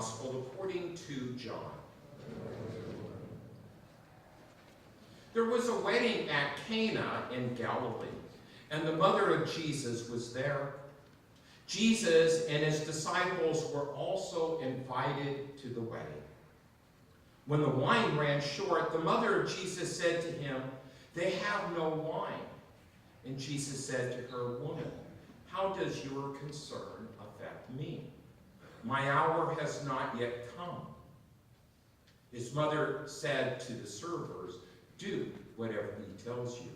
Gospel according to John. There was a wedding at Cana in Galilee, and the mother of Jesus was there. Jesus and his disciples were also invited to the wedding. When the wine ran short, the mother of Jesus said to him, "They have no wine." And Jesus said to her, "Woman, how does your concern affect me? My hour has not yet come." His mother said to the servers, "Do whatever he tells you."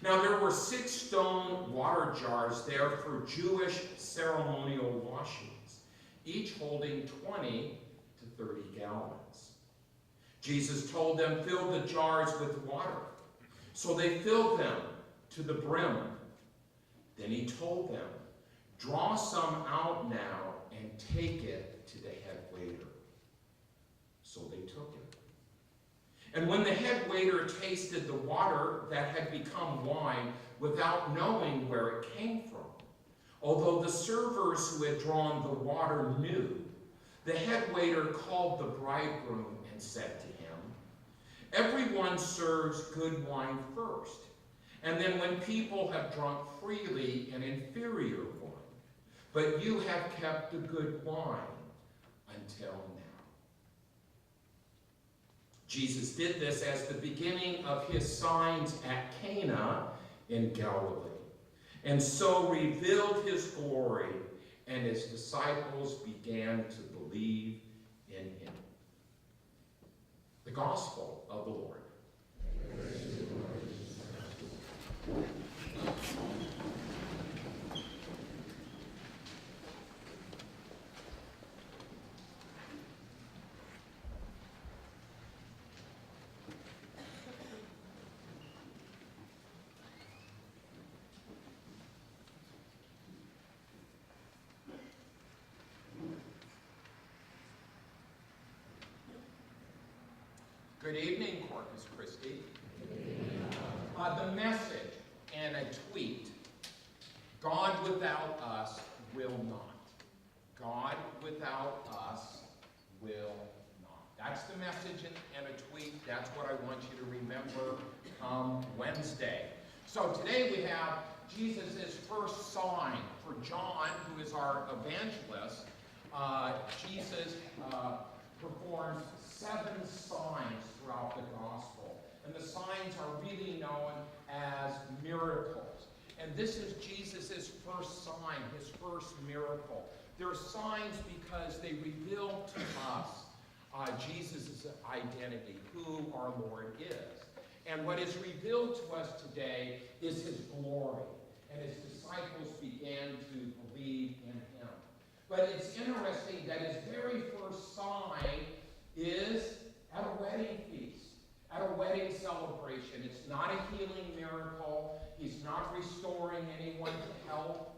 Now there were 6 stone water jars there for Jewish ceremonial washings, each holding 20 to 30 gallons. Jesus told them, "Fill the jars with water." So they filled them to the brim. Then he told them, "Draw some out now and take it to the head waiter." So they took it. And when the head waiter tasted the water that had become wine without knowing where it came from, although the servers who had drawn the water knew, the head waiter called the bridegroom and said to him, "Everyone serves good wine first, and then when people have drunk freely, an inferior wine. But you have kept the good wine until now." Jesus did this as the beginning of his signs at Cana in Galilee, and so revealed his glory, and his disciples began to believe in him. The Gospel of the Lord. Good evening, Corpus Christi. The message and a tweet: God without us will not. God without us will not. That's the message and a tweet. That's what I want you to remember come Wednesday. So today we have Jesus' first sign. For John, who is our evangelist, Jesus performs 7 signs throughout the gospel. And the signs are really known as miracles. And this is Jesus' first sign, his first miracle. They're signs because they reveal to us Jesus' identity, who our Lord is. And what is revealed to us today is his glory. And his disciples began to believe in him. But it's interesting that his very first sign is at a wedding feast, at a wedding celebration. It's not a healing miracle. He's not restoring anyone to health.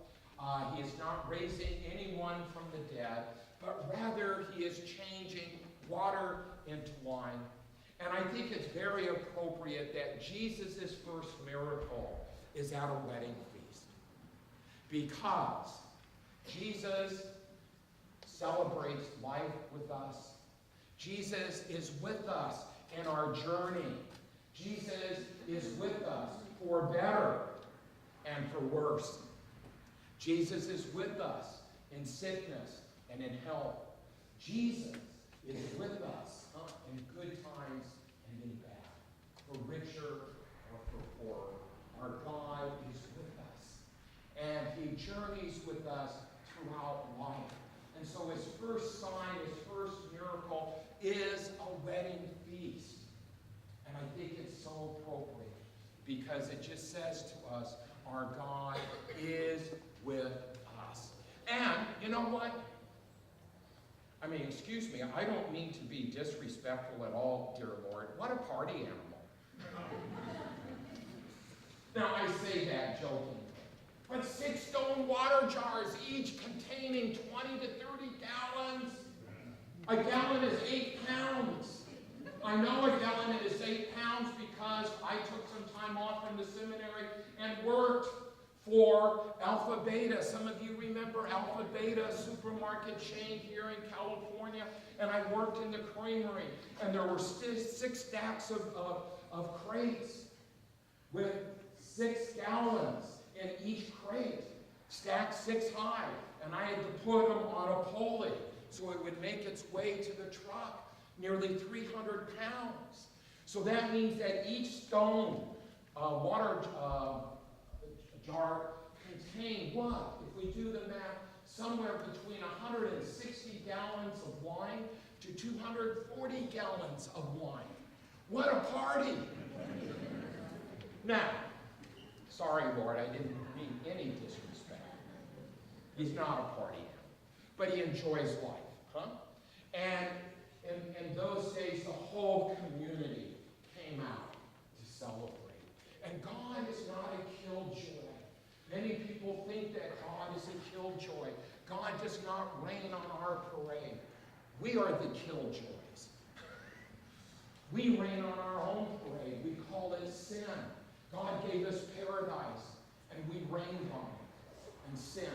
He is not raising anyone from the dead, but rather he is changing water into wine. And I think it's very appropriate that Jesus' first miracle is at a wedding feast, because Jesus celebrates life with us. Jesus is with us in our journey. Jesus is with us for better and for worse. Jesus is with us in sickness and in health. Jesus is with us in good times and in bad, for richer or for poorer. Our God is with us, and he journeys with us throughout life. And so his first sign, his first miracle is a wedding feast. And I think it's so appropriate because it just says to us, our God is with us. And you know what? I mean, excuse me, I don't mean to be disrespectful at all, dear Lord. What a party animal. Now, I say that jokingly. But 6 stone water jars, each containing 20 to 30 gallons. A gallon is 8 pounds. I know a gallon is 8 pounds because I took some time off from the seminary and worked For Alpha Beta, some of you remember Alpha Beta supermarket chain here in California, and I worked in the creamery, and there were 6 stacks of crates with 6 gallons in each crate, stacked 6 high, and I had to put them on a pulley so it would make its way to the truck, nearly 300 pounds. So that means that each stone water jar contained what? If we do the math, somewhere between 160 gallons of wine to 240 gallons of wine. What a party! Now, sorry, Lord, I didn't mean any disrespect. He's not a party animal, but he enjoys life, huh? And in those days, the whole community came out to celebrate. And God is not a killjoy. Many people think that God is a killjoy. God does not rain on our parade. We are the killjoys. We rain on our own parade. We call it sin. God gave us paradise, and we rained on it, and sinned,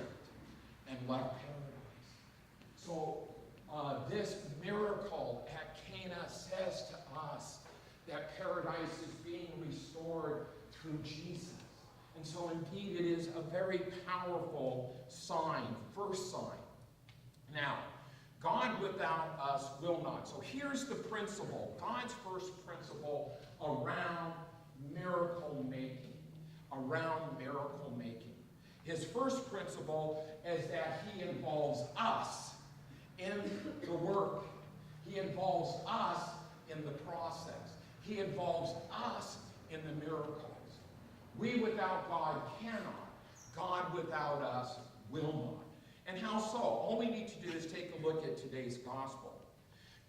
and left paradise. So this miracle at Cana says to us that paradise is being restored through Jesus. And so indeed it is a very powerful sign, first sign. Now, God without us will not. So here's the principle, God's first principle around miracle making. Around miracle making. His first principle is that he involves us in the work. He involves us in the process. He involves us in the miracles. We without God cannot. God without us will not. And how so? All we need to do is take a look at today's gospel.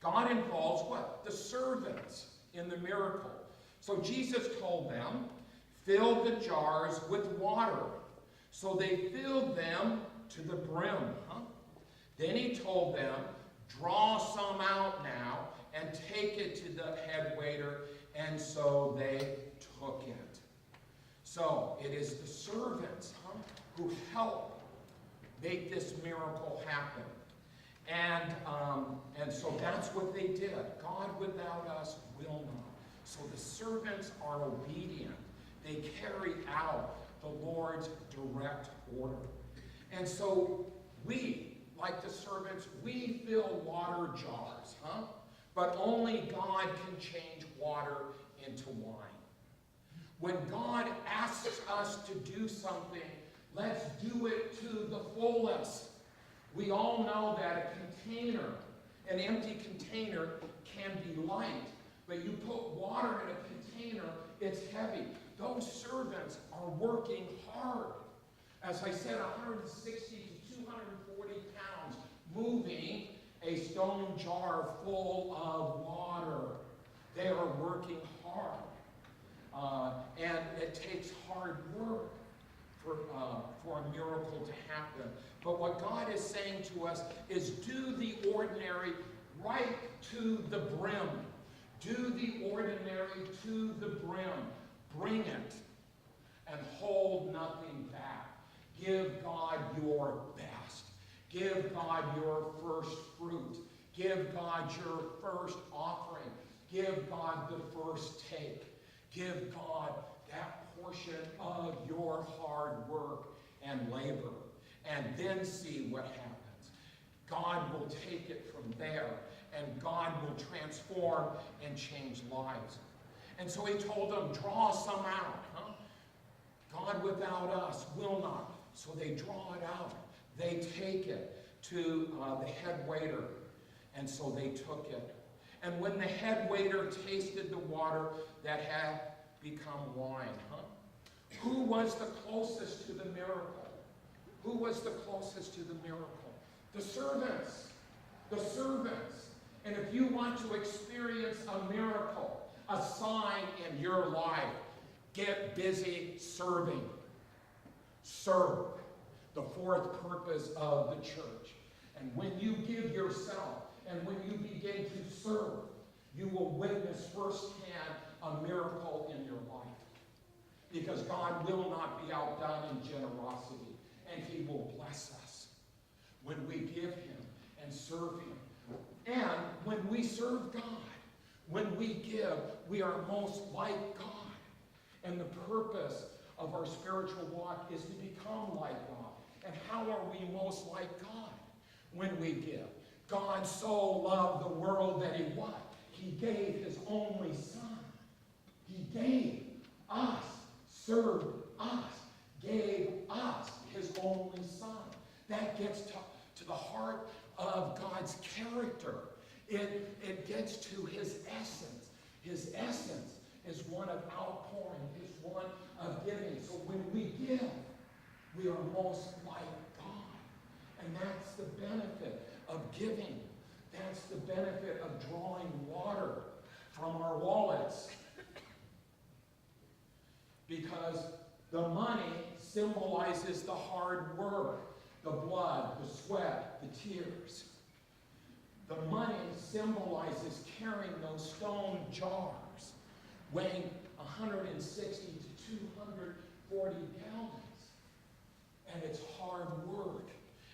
God involves what? The servants in the miracle. So Jesus told them, fill the jars with water. So they filled them to the brim. Then he told them, draw some out now and take it to the head waiter. And so they took it. So it is the servants who help make this miracle happen. And so that's what they did. God without us will not. So the servants are obedient. They carry out the Lord's direct order. And so we, like the servants, we fill water jars, but only God can change water into wine. When God asks us to do something, let's do it to the fullest. We all know that a container, an empty container, can be light. But you put water in a container, it's heavy. Those servants are working hard. As I said, 160 to 240 pounds, moving a stone jar full of water. They are working hard. And it takes hard work for a miracle to happen. But what God is saying to us is do the ordinary right to the brim. Do the ordinary to the brim. Bring it and hold nothing back. Give God your best. Give God your first fruit. Give God your first offering. Give God the first take. Give God that portion of your hard work and labor. And then see what happens. God will take it from there. And God will transform and change lives. And so he told them, draw some out. God without us will not. So they draw it out. They take it to the head waiter. And so they took it. And when the head waiter tasted the water that had become wine, who was the closest to the miracle? Who was the closest to the miracle? The servants. The servants. And if you want to experience a miracle, a sign in your life, get busy serving. Serve. The fourth purpose of the church. And when you give yourself, and when you begin to serve, you will witness firsthand a miracle in your life. Because God will not be outdone in generosity, and he will bless us when we give him and serve him. And when we serve God, when we give, we are most like God. And the purpose of our spiritual walk is to become like God. And how are we most like God? When we give. God so loved the world that he what? He gave his only son. He gave us, served us, gave us his only son. That gets to the heart of God's character. It gets to his essence. His essence is one of outpouring, is one of giving. So when we give, we are most like God. And that's the benefit of giving. That's the benefit of drawing water from our wallets. Because the money symbolizes the hard work, the blood, the sweat, the tears. The money symbolizes carrying those stone jars weighing 160 to 240 gallons. And it's hard work.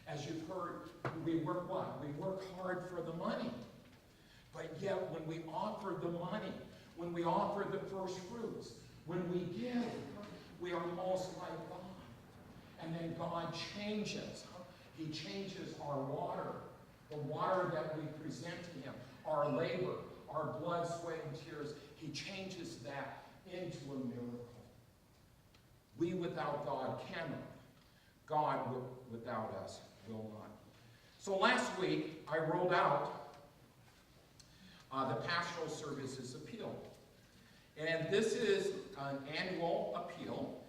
As you've heard, we work what? We work hard for the money. But yet when we offer the money, when we offer the first fruits, when we give, we are most like God. And then God changes. He changes our water, the water that we present to him, our labor, our blood, sweat, and tears. He changes that into a miracle. We without God cannot. God without us will not. So last week, I rolled out the Pastoral Services Appeal. And this is an annual appeal.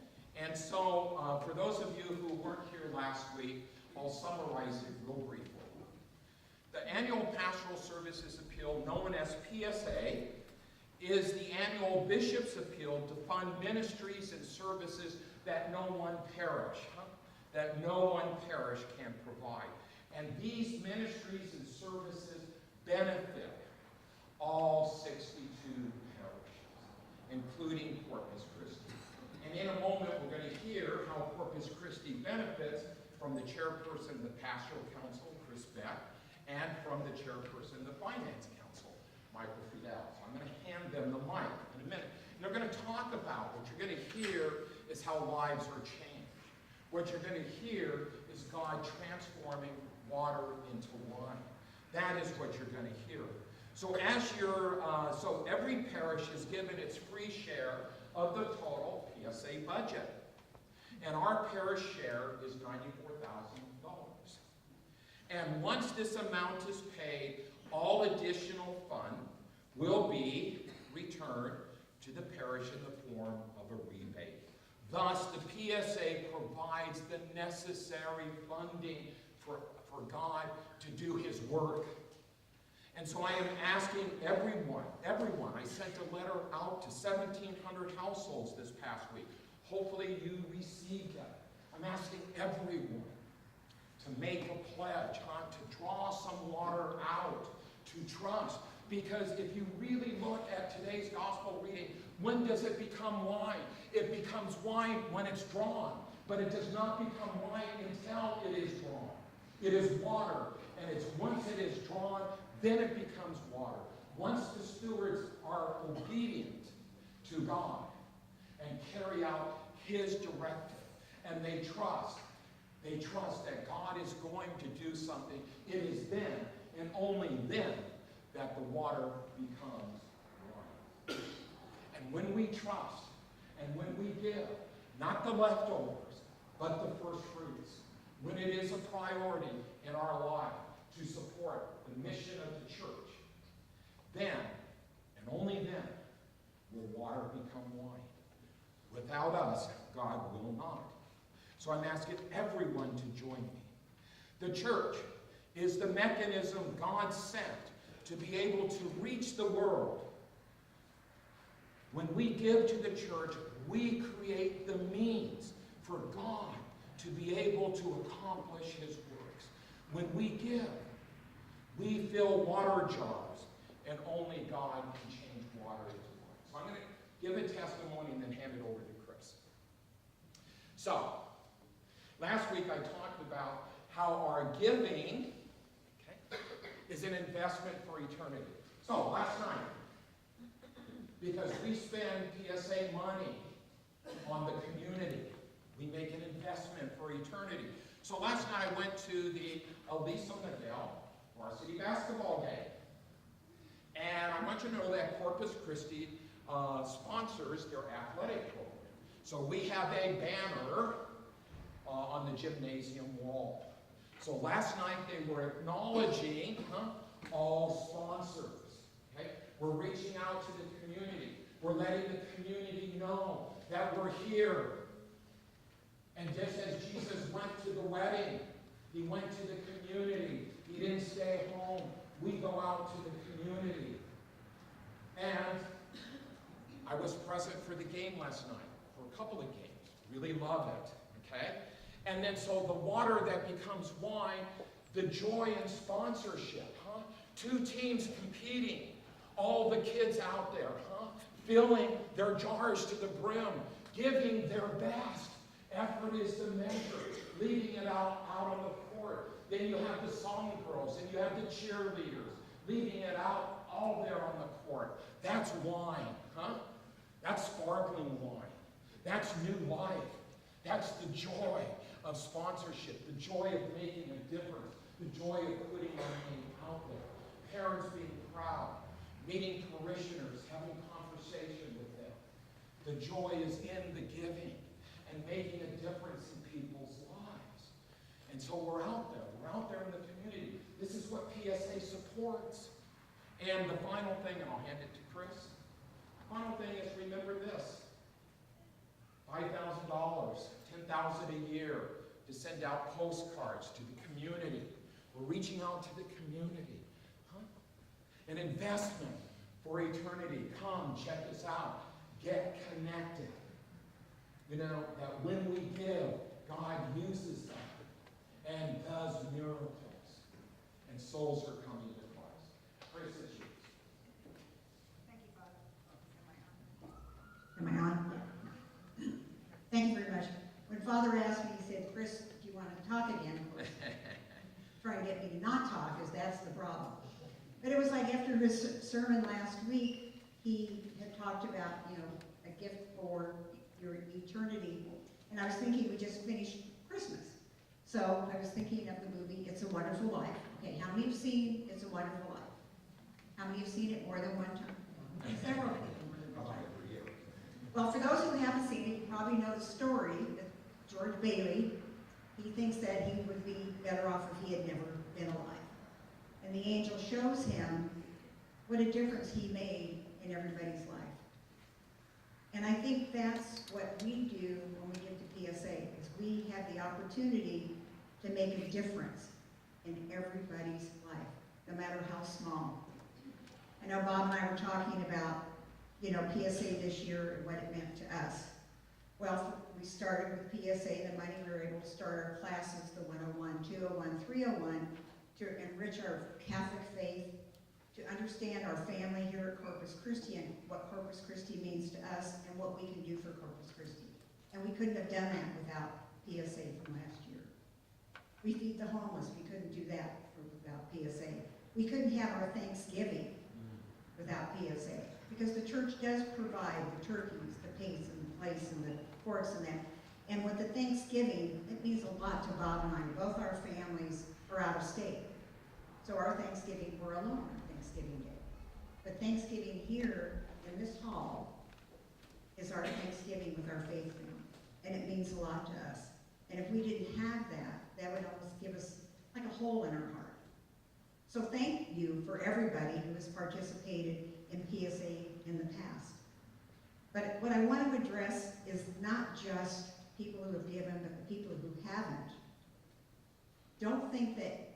And so for those of you who weren't here last week, I'll summarize it real briefly. The annual Pastoral Services Appeal, known as PSA, is the annual Bishop's Appeal to fund ministries and services that no one parish can provide. And these ministries and services benefit all 62 parishes, including Corpus Christi. And in a moment, we're going to hear how Corpus Christi benefits from the chairperson of the Pastoral Council, Chris Beck, and from the chairperson of the Finance Council, Michael Fidel. So I'm going to hand them the mic in a minute. And they're going to talk about, what you're going to hear is how lives are changed. What you're going to hear is God transforming water into wine. That is what you're going to hear. So so every parish is given its free share of the total PSA budget. And our parish share is $94,000. And once this amount is paid, all additional fund will be returned to the parish in the form of a rebate. Thus, the PSA provides the necessary funding for God to do his work. And so I am asking everyone, I sent a letter out to 1,700 households this past week. Hopefully you received that. I'm asking everyone to make a pledge, to draw some water out, to trust. Because if you really look at today's gospel reading, when does it become wine? It becomes wine when it's drawn, but it does not become wine until it is drawn. It is water, and it's once it is drawn, then it becomes water. Once the stewards are obedient to God and carry out his directive, and they trust that God is going to do something, it is then, and only then, that the water becomes wine. And when we trust, and when we give, not the leftovers, but the first fruits, when it is a priority in our life to support the mission of the church, then, and only then, will water become wine. Without us, God will not. So I'm asking everyone to join me. The church is the mechanism God sent to be able to reach the world. When we give to the church, we create the means for God to be able to accomplish his works. When we give, we fill water jars, and only God can change water into wine. So I'm going to give a testimony and then hand it over to Chris. So, last week I talked about how our giving is an investment for eternity. So, last night, because we spend PSA money on the community, we make an investment for eternity. So last night I went to the Elisa Miguel varsity basketball game. And I want you to know that Corpus Christi sponsors their athletic program. So we have a banner on the gymnasium wall. So last night they were acknowledging all sponsors. Okay? We're reaching out to the community. We're letting the community know that we're here. And just as Jesus went to the wedding, he went to the community. He didn't stay home. We go out to the community. And I was present for the game last night, for a couple of games. Really love it, okay? And then so the water that becomes wine, the joy in sponsorship, Two teams competing, all the kids out there, filling their jars to the brim, giving their best. Effort is the measure, leaving it out on the court. Then you have the song girls, and you have the cheerleaders, leaving it out all there on the court. That's wine, That's sparkling wine. That's new life. That's the joy of sponsorship, the joy of making a difference, the joy of putting our name out there. Parents being proud, meeting parishioners, having conversation with them. The joy is in the giving and making a difference in people's lives. And so we're out there. We're out there in the community. This is what PSA supports. And the final thing, and I'll hand it to Chris. The final thing is remember this. $5,000, $10,000 a year to send out postcards to the community. We're reaching out to the community. An investment for eternity. Come, check us out. Get connected. You know, that when we give, God uses that and does miracles. And souls are coming to Christ. Praise the Jesus. Thank you, Father. Am I on? Yeah. Thank you very much. When Father asked me, he said, Chris, do you want to talk again? Try to get me to not talk, because that's the problem. But it was like after his sermon last week, he had talked about, a gift for your eternity. And I was thinking we just finished Christmas. So I was thinking of the movie It's a Wonderful Life. Okay, how many have seen It's a Wonderful Life? How many have seen it more than one time? Several people more than one time. Well, for those who haven't seen it, you probably know the story that George Bailey, he thinks that he would be better off if he had never been alive. And the angel shows him what a difference he made in everybody's life. And I think that's what we do when we give to PSA, is we have the opportunity to make a difference in everybody's life, no matter how small. I know Bob and I were talking about, PSA this year and what it meant to us. Well, we started with PSA, the money we were able to start our classes, the 101, 201, 301, to enrich our Catholic faith, to understand our family here at Corpus Christi and what Corpus Christi means to us and what we can do for Corpus Christi. And we couldn't have done that without PSA from last year. We feed the homeless. We couldn't do that without PSA. We couldn't have our Thanksgiving without PSA, because the church does provide the turkeys, the pace and the place and the forks and that. And with the Thanksgiving, it means a lot to Bob and I. Both our families are out of state. So our Thanksgiving, we're alone on Thanksgiving Day. But Thanksgiving here in this hall is our Thanksgiving with our faith family. And it means a lot to us. And if we didn't have that, that would almost give us like a hole in our heart. So thank you for everybody who has participated in PSA in the past. But what I want to address is not just people who have given, but the people who haven't. Don't think that,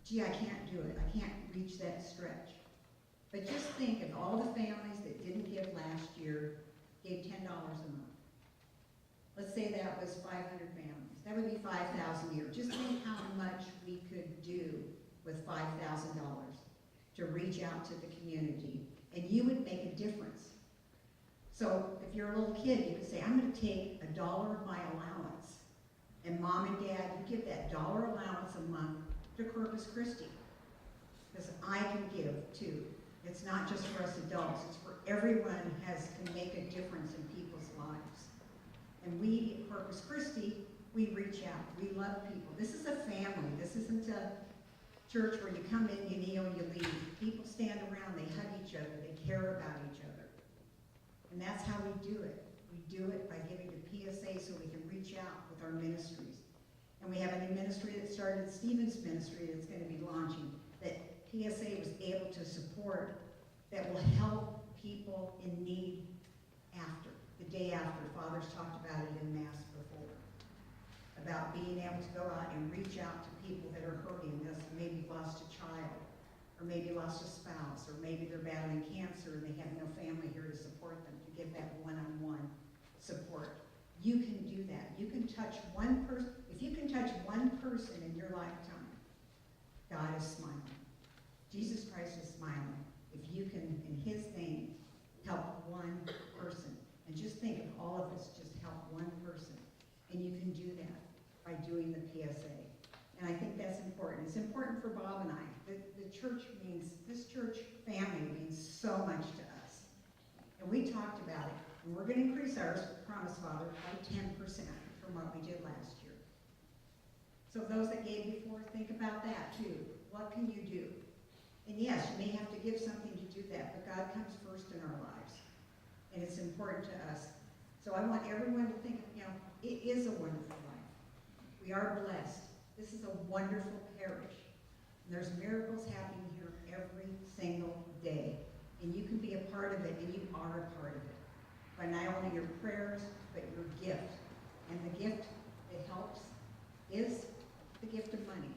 gee, I can't do it. I can't reach that stretch. But just think of all the families that didn't give last year, gave $10 a month. Let's say that was 500 families. That would be $5,000 a year. Just think how much we could do with $5,000 to reach out to the community. And you would make a difference. So if you're a little kid, you could say, I'm going to take $1 of my allowance And mom and dad, you give that dollar allowance a month to Corpus Christi. Because I can give too. It's not just for us adults, it's for everyone can make a difference in people's lives. And we at Corpus Christi, we reach out, we love people. This is a family. This isn't a church where you come in, you kneel, you leave. People stand around, they hug each other, they care about each other. And that's how we do it. We do it by giving to PSA so we can reach out with our ministries. And we have a new ministry that started, Stephen's ministry, that's going to be launching, that PSA was able to support, that will help people in need after, the day after. Father's talked about it in Mass before, about being able to go out and reach out to people that are hurting, that maybe lost a child, or maybe lost a spouse, or maybe they're battling cancer and they have no family here to support them, to give that one-on-one support. You can do that. You can touch one person. If you can touch one person in your lifetime, God is smiling. Jesus Christ is smiling. If you can, in his name, help one person. And just think if all of us just help one person. And you can do that by doing the PSA. And I think that's important. It's important for Bob and I. The church means, this church family means so much to us. And we talked about it. And we're going to increase ours, promise Father, by 10% from what we did last year. So those that gave before, think about that too. What can you do? And yes, you may have to give something to do that, but God comes first in our lives. And it's important to us. So I want everyone to think, it is a wonderful life. We are blessed. This is a wonderful parish. And there's miracles happening here every single day. And you can be a part of it, and you are a part of it. By not only your prayers, but your gift. And the gift that helps is the gift of money.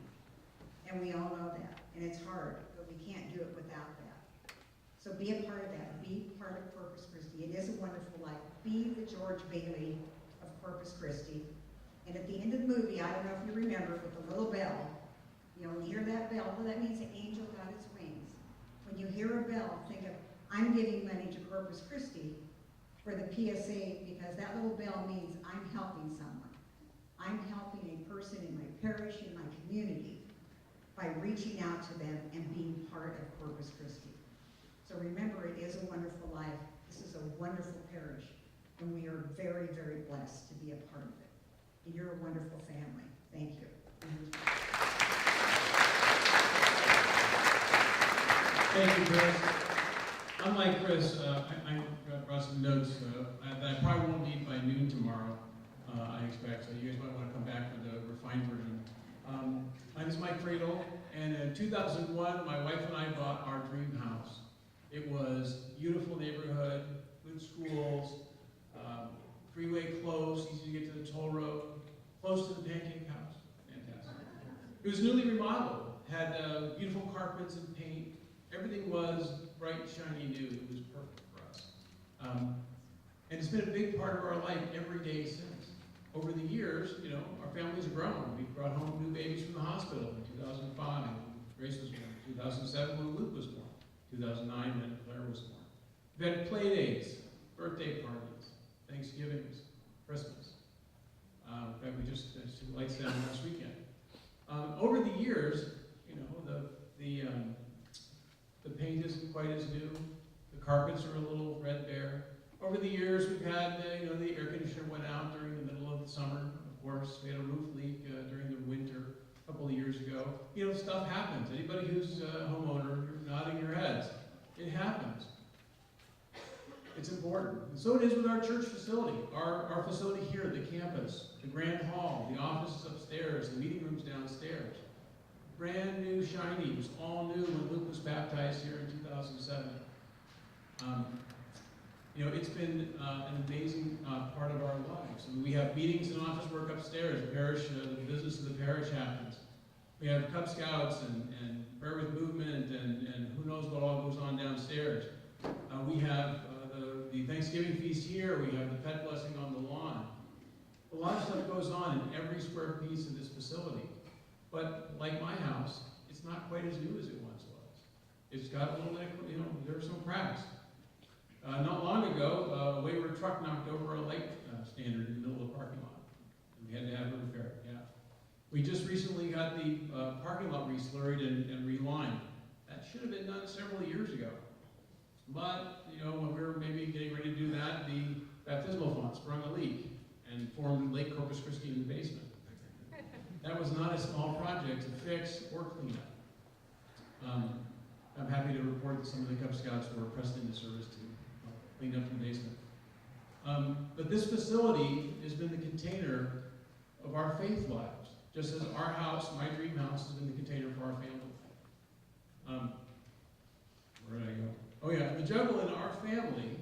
And we all know that. And it's hard, but we can't do it without that. So be a part of that. Be part of Corpus Christi. It is a wonderful life. Be the George Bailey of Corpus Christi. And at the end of the movie, I don't know if you remember, with the little bell, you hear that bell, well, that means the angel got its wings. When you hear a bell, think of, I'm giving money to Corpus Christi for the PSA, because that little bell means I'm helping someone. I'm helping a person in my parish, in my community, by reaching out to them and being part of Corpus Christi. So remember, it is a wonderful life. This is a wonderful parish, and we are very, very blessed to be a part of it. And you're a wonderful family. Thank you. Thank you, Chris. Unlike Chris, I brought some notes that I probably won't need by noon tomorrow, I expect, so you guys might want to come back for the refined version. My name is Mike Friedel, and in 2001, my wife and I bought our dream house. It was a beautiful neighborhood, good schools, freeway close, easy to get to the toll road, close to the pancake house. Fantastic. It was newly remodeled, had beautiful carpets and paint. Everything was bright, shiny, new. It was perfect for us. And it's been a big part of our life every day since. Over the years, our families have grown. We brought home new babies from the hospital in 2005. Grace was born. 2007 when Luke was born. 2009 when Claire was born. We had play dates, birthday parties, Thanksgivings, Christmas. In fact, we just finished two lights down last weekend. Over the years, the paint isn't quite as new. The carpets are a little threadbare. Over the years, we've had, the air conditioner went out during the middle of the summer, of course. We had a roof leak during the winter a couple of years ago. Stuff happens. Anybody who's a homeowner, you're nodding your heads. It happens. It's important. And so it is with our church facility. Our facility here, the campus, the grand hall, the offices upstairs, the meeting rooms downstairs. Brand new, shiny. It was all new when Luke was baptized here in 2007. It's been an amazing part of our lives. I mean, we have meetings and office work upstairs. The parish, the business of the parish happens. We have Cub Scouts and prayer with movement and who knows what all goes on downstairs. We have the Thanksgiving feast here. We have the pet blessing on the lawn. A lot of stuff goes on in every square piece of this facility. But like my house, it's not quite as new as it once was. It's got a little, there are some cracks. Not long ago, a wayward truck knocked over a light standard in the middle of the parking lot. We had to have it repaired. We just recently got the parking lot re-slurried and relined. That should have been done several years ago. But, you know, when we were maybe getting ready to do that, the baptismal font sprung a leak and formed Lake Corpus Christi in the basement. That was not a small project to fix or clean up. I'm happy to report that some of the Cub Scouts were pressed into service to clean up the basement. But this facility has been the container of our faith lives, just as our house, my dream house, has been the container for our family. Where did I go? Oh yeah, the juggle in our family,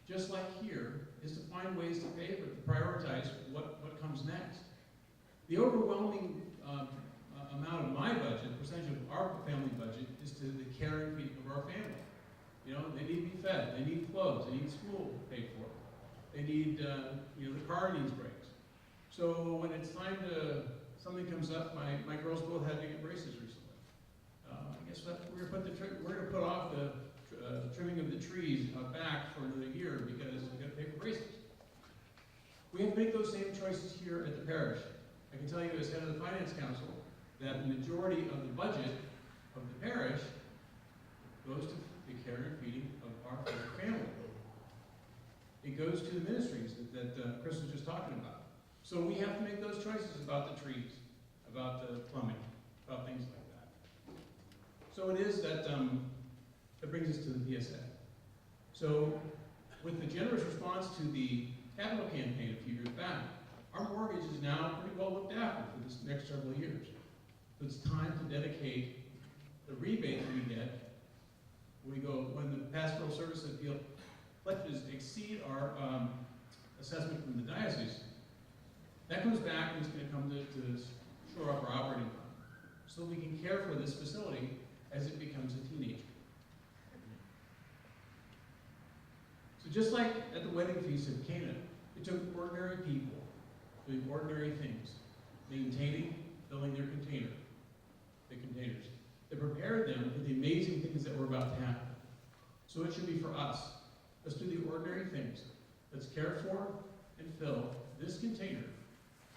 just like here, is to find ways to favor, to prioritize what comes next. The overwhelming amount of my budget, percentage of our family budget, is to the care and feeding of our family. You know, they need to be fed, they need clothes, they need school paid for, they need, you know, the car needs brakes. So when it's time to, something comes up, my girls both had to get braces recently. I guess we're gonna put off the trimming of the trees back for another year because we've got to pay for braces. We have to make those same choices here at the parish. I can tell you as head of the Finance Council that the majority of the budget of the parish goes to the care and feeding of our family. It goes to the ministries that Chris was just talking about. So we have to make those choices about the trees, about the plumbing, about things like that. So it is that that brings us to the PSA. So with the generous response to the capital campaign a few years back, our mortgage is now pretty well looked after for this next several years. So it's time to dedicate the rebate that we get. When the pastoral service appeal pledges exceed our assessment from the diocese, that comes back and it's going to come to shore up our operating fund so we can care for this facility as it becomes a teenager. So just like at the wedding feast of Cana, it took ordinary people doing ordinary things, maintaining, filling their containers, that prepared them for the amazing things that were about to happen. So it should be for us. Let's do the ordinary things. Let's care for and fill this container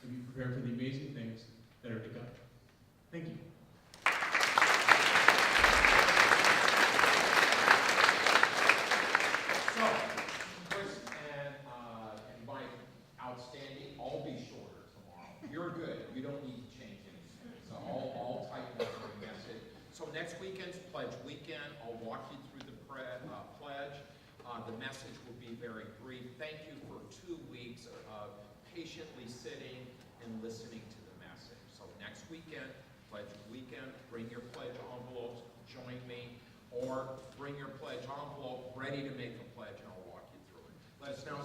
to be prepared for the amazing things that are to come. Thank you. So, Chris and Mike, outstanding. I'll be shorter tomorrow. You're good. You don't need to change anything. So I'll tighten up the message. So next weekend's pledge weekend. I'll walk you through the pledge. The message will be very brief. Thank you for 2 weeks of patiently sitting and listening to the message. So next weekend, pledge weekend, bring your pledge envelopes, join me, or bring your pledge envelope ready to make a pledge, and I'll walk you through it. Let us know